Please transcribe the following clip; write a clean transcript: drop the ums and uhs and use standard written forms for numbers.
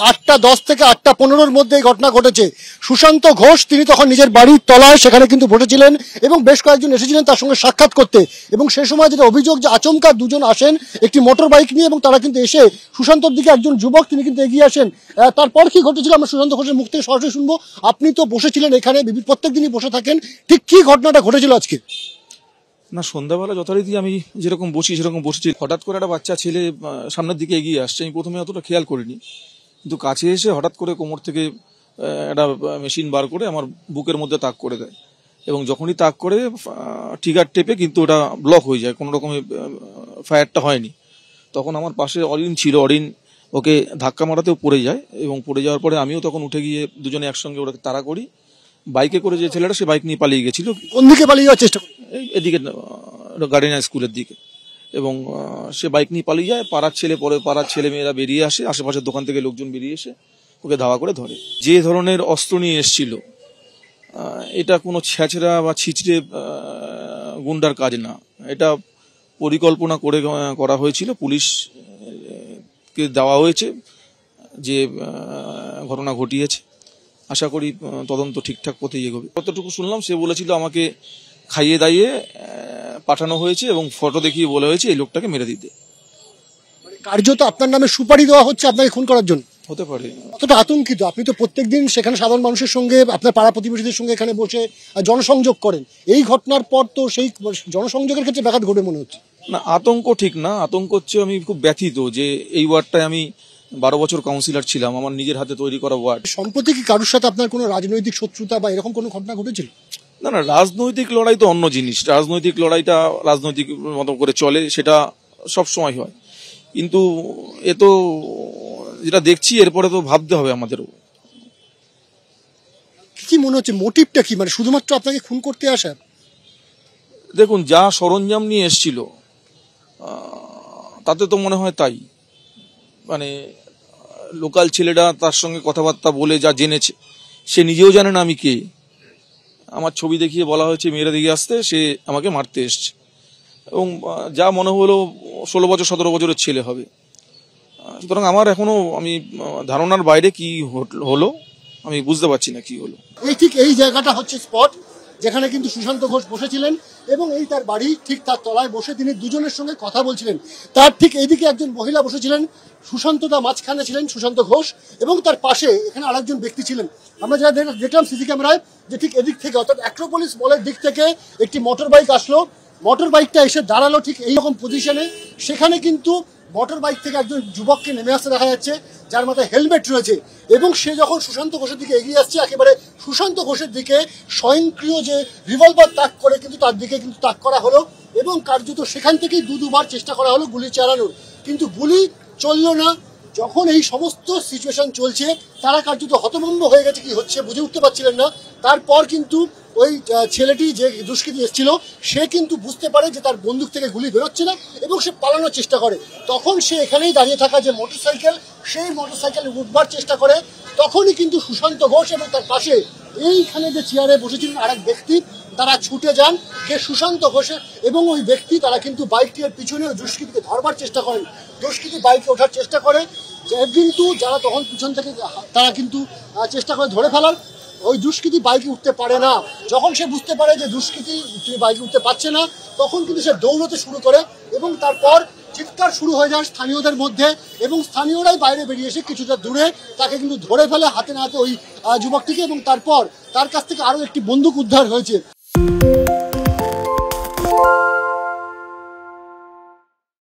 8:10 থেকে 8:15-র মধ্যে এই ঘটনা ঘটেছে। সুশান্ত ঘোষ তিনি তখন নিজের বাড়ির তলায় সেখানে কিন্তু বসেছিলেন এবং বেশ কয়েকজন এসেছিলেন তার সঙ্গে সাক্ষাৎ করতে। এবং সেই সময় যেটা অভিযোগ যে আচমকা দুজন আসেন একটি মোটর বাইক নিয়ে এবং তারা কিন্তু এসে সুশান্তর দিকে একজন যুবক তিনি কিন্তু এগিয়ে আসেন। তারপর কি ঘটেছিল আমরা সুশান্ত ঘোষের মুখ থেকে সরাসরি শুনবো। আপনি তো বসেছিলেন এখানে, প্রত্যেক দিনই বসে থাকেন, ঠিক কি ঘটনাটা ঘটেছিল আজকে? না, সন্ধ্যাবেলা যথারীতি আমি যেরকম বসি সেরকম বসেছি। হঠাৎ করে একটা বাচ্চা ছেলে সামনের দিকে এগিয়ে আসছে। আমি প্রথমে অতটা খেয়াল করিনি, কিন্তু কাছে এসে হঠাৎ করে কোমর থেকে একটা মেশিন বার করে আমার বুকের মধ্যে তাক করে দেয় এবং যখনই তাক করে ট্রিগার টেপে কিন্তু ওটা ব্লক হয়ে যায়, কোনো রকমের ফায়ারটা হয়নি। তখন আমার পাশে অরিন ছিল, অরিন ওকে ধাক্কা মারাতেও পড়ে যায় এবং পড়ে যাওয়ার পরে আমিও তখন উঠে গিয়ে দুজনে একসঙ্গে ওটাকে তাড়া করি। বাইকে করে যে ছেলেটা সে বাইক নিয়ে পালিয়ে গেছিল। কোন দিকে পালিয়ে যাওয়ার চেষ্টা? এদিকে গার্ডেনা স্কুলের দিকে। এবং সে বাইক নিয়ে পালিয়ে যায়। পাড়ার ছেলে মেয়েরা বেরিয়ে আসে, আশেপাশের দোকান থেকে লোকজন বেরিয়ে এসে ওকে ধাওয়া করে ধরে। যে ধরনের অস্ত্র নিয়ে এসেছিল এটা কোনো ছ্যাচড়া বা ছিচড়ে গুন্ডার কাজ না, এটা পরিকল্পনা করে করা হয়েছিল। পুলিশকে দেওয়া হয়েছে যে ঘটনা ঘটিয়েছে। আশা করি তদন্ত ঠিকঠাক পথে এগোবে। কতটুকু শুনলাম সে বলেছিল আমাকে খাইয়ে দাইয়ে পাঠানো হয়েছে এবং ফটো দেখিয়ে বলা হয়েছে এই লোকটাকে মেরে দিতে। কার্যত আপনার নামে সুপারি দেওয়া হচ্ছে আপনাকে খুন করার জন্য? হতে পারে। কতটা আতঙ্কিত আপনি? তো প্রত্যেকদিন সেখানে সাধারণ মানুষের সঙ্গে, আপনার পাড়া প্রতিবেশীদের সঙ্গে এখানে বসে জনসংযোগ করেন, এই ঘটনার পর তো সেই জনসংযোগের ক্ষেত্রে ব্যাঘাত ঘটে মনে হচ্ছে। না, আতঙ্ক ঠিক না। আতঙ্ক হচ্ছে আমি খুব ব্যথিত যে এই ওয়ার্ডটায় আমি 12 বছর কাউন্সিলর ছিলাম, আমার নিজের হাতে তৈরি করা ওয়ার্ড। সম্প্রতি কি কারোর সাথে আপনার কোনো রাজনৈতিক শত্রুতা বা এরকম কোনো ঘটনা ঘটেছিল? না, রাজনৈতিক লড়াই তো অন্য জিনিস। রাজনৈতিক লড়াইটা রাজনৈতিক মতো করে চলে, সেটা সব সময় হয়। কিন্তু এ তো যেটা দেখছি এরপরে তো ভাবতে হবে আমাদেরও। কি মনে হচ্ছে মোটিভটা কি, মানে শুধুমাত্র আপনাকে খুন করতে আসা? দেখুন, যা সরঞ্জাম নিয়ে এসেছিল তাতে তো মনে হয় তাই। মানে লোকাল ছেলেটা তার সঙ্গে কথাবার্তা বলে যা জেনেছে, সে নিজেও জানে না আমি কে। আমার ছবি দেখিয়ে বলা হয়েছে মেয়েরা দিকে আসতে, সে আমাকে মারতে এসছে। এবং যা মনে হলো 16 বছর 17 বছরের ছেলে হবে। সুতরাং আমার এখনো আমি ধারণার বাইরে কি হলো আমি বুঝতে পারছি না কি হলো। এই ঠিক এই জায়গাটা হচ্ছে স্পট যেখানে কিন্তু সুশান্ত ঘোষ বসেছিলেন এবং এই তার বাড়ি ঠিক তার তলায় বসে তিনি দুজনের সঙ্গে কথা বলছিলেন। তার ঠিক এইদিকে একজন মহিলা বসেছিলেন, সুশান্ত দা মাঝখানে ছিলেন সুশান্ত ঘোষ, এবং তার পাশে এখানে আরেকজন ব্যক্তি ছিলেন। আমরা যারা দেখলাম সিসি ক্যামেরায় যে ঠিক এদিক থেকে অর্থাৎ অ্যাক্রোপলিস মলের দিক থেকে একটি মোটর বাইক আসলো, মোটর বাইকটা এসে দাঁড়ালো ঠিক এইরকম পজিশনে। সেখানে কিন্তু মোটর বাইক থেকে একজন যুবককে নেমে আসতে দেখা যাচ্ছে যার মাথায় হেলমেট রয়েছে এবং সে যখন সুশান্ত ঘোষের দিকে এগিয়ে আসছে একেবারে সুশান্ত ঘোষের দিকে স্বয়ংক্রিয় যে রিভলভার তাক করে কিন্তু তার দিকে কিন্তু তাক করা হলো এবং কার্যত সেখান থেকেই দুবার চেষ্টা করা হলো গুলি চালানোর, কিন্তু গুলি চলল না। যখন এই সমস্ত সিচুয়েশন চলছে তারা কার্যত হতভম্ব হয়ে গেছে, কি হচ্ছে বুঝে উঠতে পারছিলেন না। তারপর কিন্তু ওই ছেলেটি যে দুষ্কৃতী এসেছিল সে কিন্তু বুঝতে পারে যে তার বন্দুক থেকে গুলি বেরোচ্ছে না এবং সে পালানোর চেষ্টা করে। তখন সে এখানেই দাঁড়িয়ে থাকা যে মোটরসাইকেল, সেই মোটরসাইকেলে উঠবার চেষ্টা করে। তখনই কিন্তু সুশান্ত ঘোষ এবং তার পাশে এইখানে যে চেয়ারে বসেছিলেন আরেক ব্যক্তি, তারা ছুটে যান কে সুশান্ত ঘোষের এবং ওই ব্যক্তি, তারা কিন্তু বাইকটির পিছনে দুষ্কৃতীকে ধরবার চেষ্টা করেন। দুষ্কৃতী বাইকে ওঠার চেষ্টা করে কিন্তু যারা তখন পিছন থেকে তারা কিন্তু চেষ্টা করে ধরে ফেলার। ওই দুষ্কৃতী বাইকে উঠতে পারে না। যখন সে বুঝতে পারে যে দুষ্কৃতী বাইকে উঠতে পারছে না তখন কিন্তু সে দৌড়তে শুরু করে এবং তারপর চিৎকার শুরু হয়ে যায় স্থানীয়দের মধ্যে এবং স্থানীয়রাই বাইরে বেরিয়ে এসে কিছুটা দূরে তাকে কিন্তু ধরে ফেলে হাতে নাতে ওই যুবকটিকে এবং তারপর তার কাছ থেকে আরো একটি বন্দুক উদ্ধার হয়েছে।